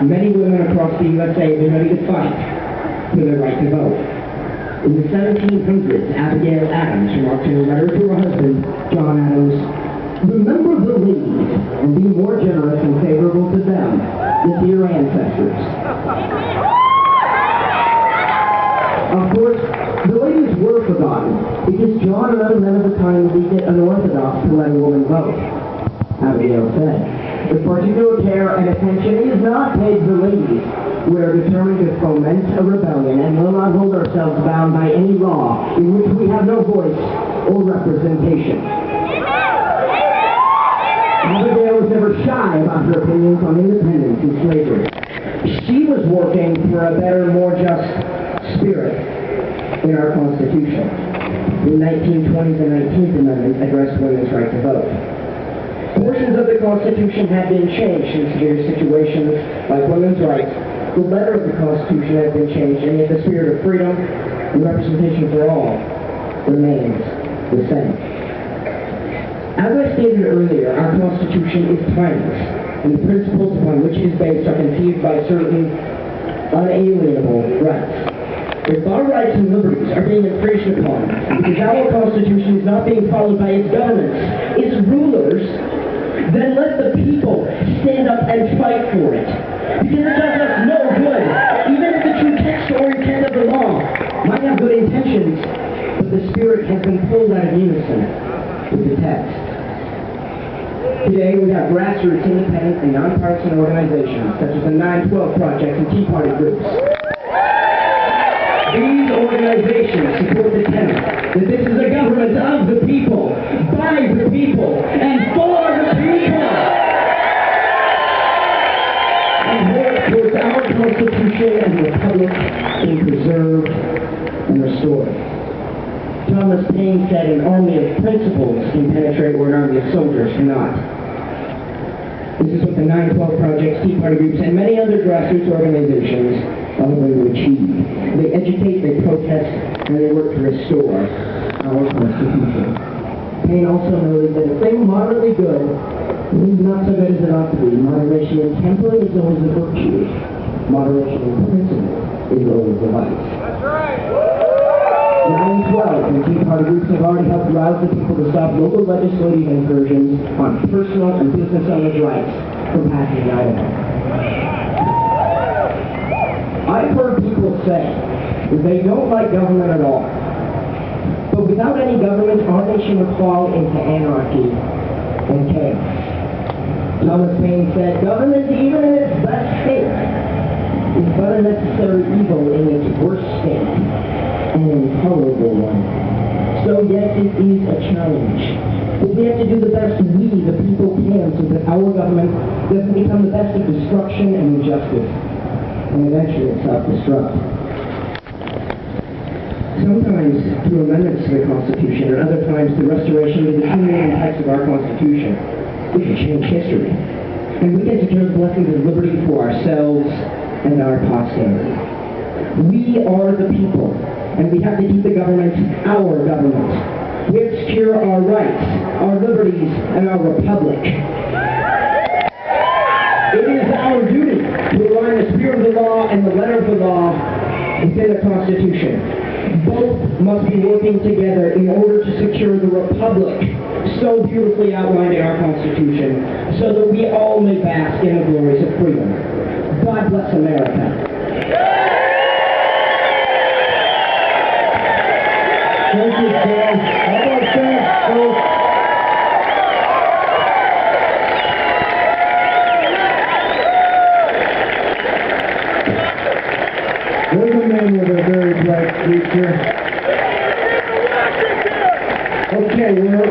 many women across the USA have been ready to fight for their right to vote. In the 1700s, Abigail Adams remarked in a letter to her husband, John Adams, "Remember the ladies and be more generous and favorable to them than to your ancestors." Of course, the ladies were forgotten because John and other men of the time believed it unorthodox to let a woman vote. Abigail said, "If particular care and attention is not paid to the ladies, we are determined to foment a rebellion and will not hold ourselves bound by any law in which we have no voice or representation." Abigail was never shy about her opinions on independence and slavery. She was working for a better, more just spirit in our Constitution. The 1920s and 19th Amendment addressed women's right to vote. Portions of the Constitution have been changed in severe situations like women's rights. The letter of the Constitution has been changed, and yet the spirit of freedom and representation for all remains the same. As I stated earlier, our Constitution is timeless, and the principles upon which it is based are conceived by certain unalienable rights. If our rights and liberties are being infringed upon because our Constitution is not being followed by its governments, its rulers, then let the people stand up and fight for it. Because it does us no good, even if the true text or intent of the law might have good intentions, but the spirit has been pulled out of unison with the text. Today we have grassroots, independent, and nonpartisan organizations such as the 9/12 Project and Tea Party groups. These organizations support the tenet that this is a government of the people, by the people, and for the people. And work towards our Constitution and Republic being preserved and restored. Thomas Paine said, "An army of principles can penetrate where an army of soldiers cannot." This is what the 9/12 Project, Tea Party groups, and many other grassroots organizations are going to achieve. They educate, they protest, and they work to restore our Constitution. Paine also noted that a thing moderately good is not so good as it ought to be. Moderation in temper is always a virtue. Moderation in principle is always a vice. That's right. 9/12 and Tea Party groups have already helped rouse the people to stop local legislative incursions on personal and business owners' rights from passing in Idaho. I've heard people say that they don't like government at all. But without any government, our nation would fall into anarchy and chaos. Thomas Paine said, "Government, even in its best state, is but a necessary evil in its worst state, an intolerable one. So yes, it is a challenge. But we have to do the best we, the people, can so that our government doesn't become the best of destruction and injustice, and eventually self-destruct." Sometimes through amendments to the Constitution, and other times through restoration of the human text of our Constitution, we can change history. And we can secure the blessings of liberty for ourselves and our posterity. We are the people, and we have to keep the government our government. We have to secure our rights, our liberties, and our republic. It is our duty to align the spirit of the law and the letter of the law within the Constitution. Both must be working together in order to secure the republic so beautifully outlined in our Constitution, so that we all may bask in the glories of freedom. God bless America. Thank you, Sam. How about that, folks? There's a man with a very bright future. Okay, we're